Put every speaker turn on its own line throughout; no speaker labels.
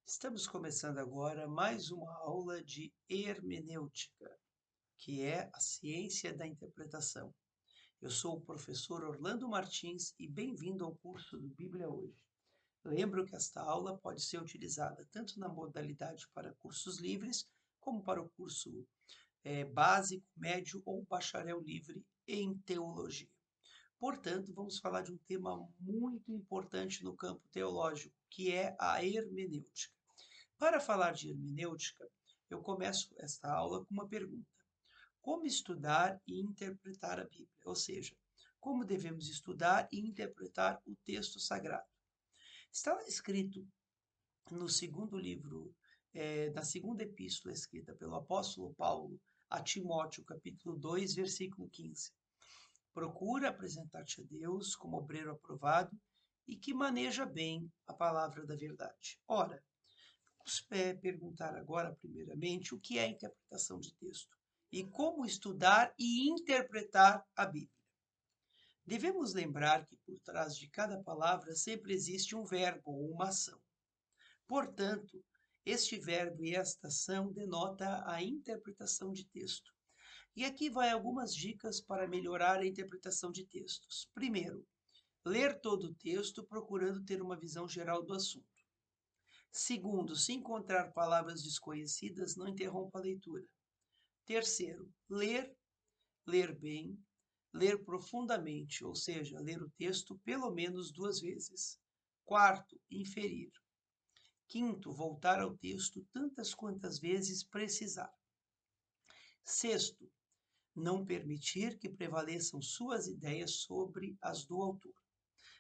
Estamos começando agora mais uma aula de hermenêutica, que é a ciência da interpretação. Eu sou o professor Orlando Martins e bem-vindo ao curso do Bíblia Hoje. Lembro que esta aula pode ser utilizada tanto na modalidade para cursos livres, como para o curso básico, médio ou bacharel livre em teologia. Portanto, vamos falar de um tema muito importante no campo teológico, que é a hermenêutica. Para falar de hermenêutica, eu começo esta aula com uma pergunta: como estudar e interpretar a Bíblia? Ou seja, como devemos estudar e interpretar o texto sagrado? Está escrito no segundo livro, na segunda epístola escrita pelo apóstolo Paulo a Timóteo, capítulo 2, versículo 15. Procura apresentar-te a Deus como obreiro aprovado e que maneja bem a palavra da verdade. Ora, vamos perguntar agora, primeiramente, o que é interpretação de texto e como estudar e interpretar a Bíblia. Devemos lembrar que por trás de cada palavra sempre existe um verbo ou uma ação. Portanto, este verbo e esta ação denota a interpretação de texto. E aqui vai algumas dicas para melhorar a interpretação de textos. Primeiro, ler todo o texto procurando ter uma visão geral do assunto. Segundo, se encontrar palavras desconhecidas, não interrompa a leitura. Terceiro, ler bem, ler profundamente, ou seja, ler o texto pelo menos duas vezes. Quarto, inferir. Quinto, voltar ao texto tantas quantas vezes precisar. Sexto, não permitir que prevaleçam suas ideias sobre as do autor.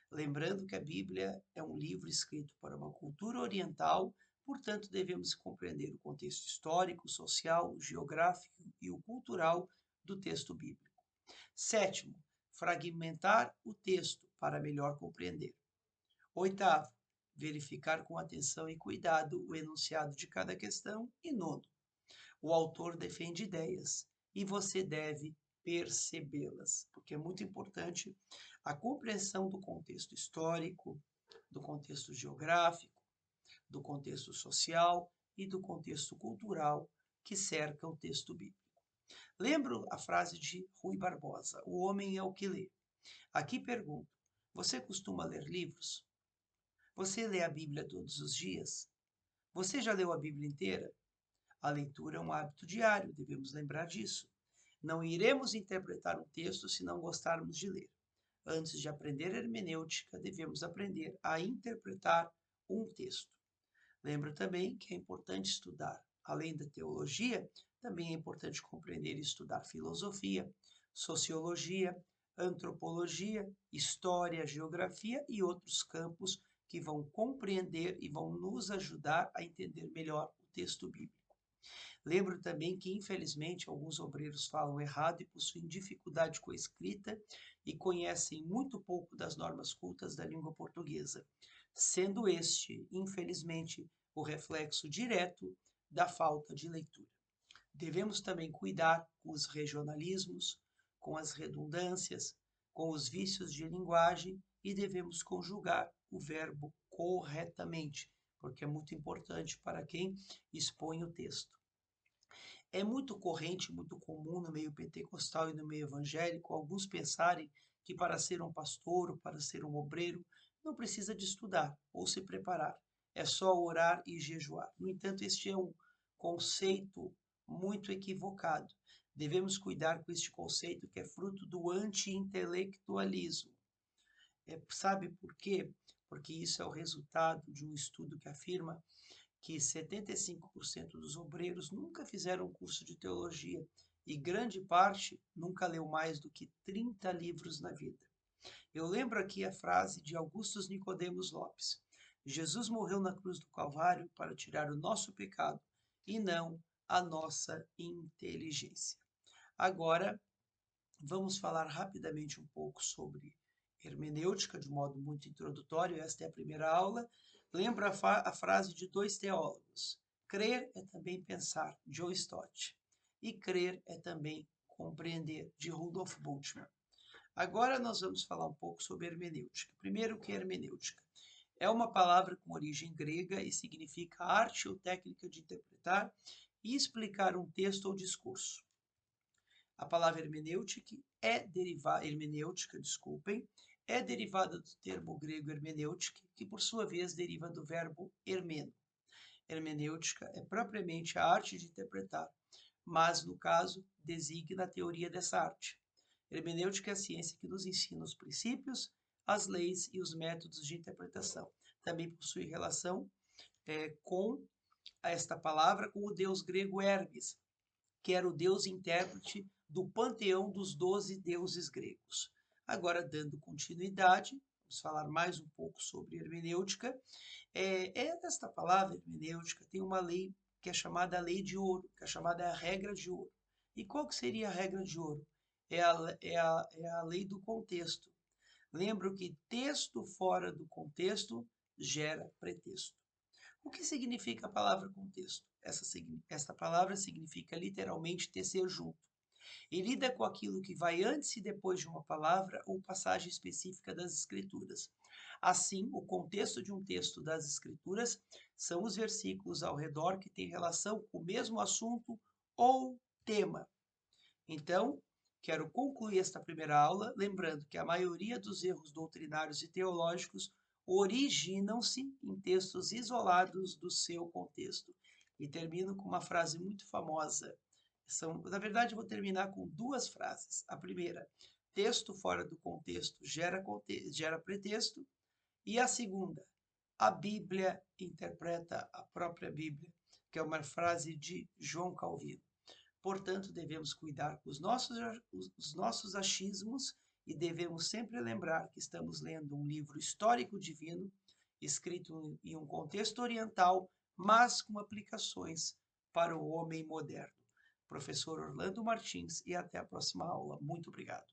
Lembrando que a Bíblia é um livro escrito para uma cultura oriental, portanto, devemos compreender o contexto histórico, social, geográfico e o cultural do texto bíblico. Sétimo, fragmentar o texto para melhor compreender. Oitavo, verificar com atenção e cuidado o enunciado de cada questão. E nono, o autor defende ideias e você deve percebê-las, porque é muito importante a compreensão do contexto histórico, do contexto geográfico, do contexto social e do contexto cultural que cerca o texto bíblico. Lembro a frase de Rui Barbosa: o homem é o que lê. Aqui pergunto: você costuma ler livros? Você lê a Bíblia todos os dias? Você já leu a Bíblia inteira? A leitura é um hábito diário, devemos lembrar disso. Não iremos interpretar um texto se não gostarmos de ler. Antes de aprender hermenêutica, devemos aprender a interpretar um texto. Lembro também que é importante estudar, além da teologia, também é importante compreender e estudar filosofia, sociologia, antropologia, história, geografia e outros campos que vão compreender e vão nos ajudar a entender melhor o texto bíblico. Lembro também que, infelizmente, alguns obreiros falam errado e possuem dificuldade com a escrita e conhecem muito pouco das normas cultas da língua portuguesa, sendo este, infelizmente, o reflexo direto da falta de leitura. Devemos também cuidar com os regionalismos, com as redundâncias, com os vícios de linguagem e devemos conjugar o verbo corretamente, porque é muito importante para quem expõe o texto. É muito corrente, muito comum no meio pentecostal e no meio evangélico alguns pensarem que para ser um pastor ou para ser um obreiro não precisa de estudar ou se preparar, é só orar e jejuar. No entanto, este é um conceito muito equivocado. Devemos cuidar com este conceito que é fruto do anti-intelectualismo. Sabe por quê? Porque isso é o resultado de um estudo que afirma que 75% dos obreiros nunca fizeram um curso de teologia e grande parte nunca leu mais do que 30 livros na vida. Eu lembro aqui a frase de Augustus Nicodemos Lopes: Jesus morreu na cruz do Calvário para tirar o nosso pecado e não a nossa inteligência. Agora, vamos falar rapidamente um pouco sobre hermenêutica, de modo muito introdutório. Esta é a primeira aula. Lembra a frase de dois teólogos: crer é também pensar, John Stott, e crer é também compreender, de Rudolf Bultmann. Agora nós vamos falar um pouco sobre hermenêutica. Primeiro, o que é hermenêutica? É uma palavra com origem grega e significa arte ou técnica de interpretar e explicar um texto ou discurso. A palavra hermenêutica, desculpem, é derivada do termo grego hermenêutica, que por sua vez deriva do verbo hermeno. Hermenêutica é propriamente a arte de interpretar, mas, no caso, designa a teoria dessa arte. Hermenêutica é a ciência que nos ensina os princípios, as leis e os métodos de interpretação. Também possui relação com esta palavra com o deus grego Hermes, que era o deus intérprete do panteão dos 12 deuses gregos. Agora, dando continuidade, vamos falar mais um pouco sobre hermenêutica. Esta palavra hermenêutica tem uma lei que é chamada lei de ouro, que é chamada a regra de ouro. E qual que seria a regra de ouro? É a lei do contexto. Lembro que texto fora do contexto gera pretexto. O que significa a palavra contexto? Esta palavra significa literalmente tecer junto. E lida com aquilo que vai antes e depois de uma palavra ou passagem específica das Escrituras. Assim, o contexto de um texto das Escrituras são os versículos ao redor que têm relação com o mesmo assunto ou tema. Então, quero concluir esta primeira aula lembrando que a maioria dos erros doutrinários e teológicos originam-se em textos isolados do seu contexto. E termino com uma frase muito famosa. Na verdade, eu vou terminar com duas frases. A primeira, texto fora do contexto gera pretexto. E a segunda, a Bíblia interpreta a própria Bíblia, que é uma frase de João Calvino. Portanto, devemos cuidar com os nossos achismos e devemos sempre lembrar que estamos lendo um livro histórico divino, escrito em um contexto oriental, mas com aplicações para o homem moderno. Professor Orlando Martins, e até a próxima aula. Muito obrigado.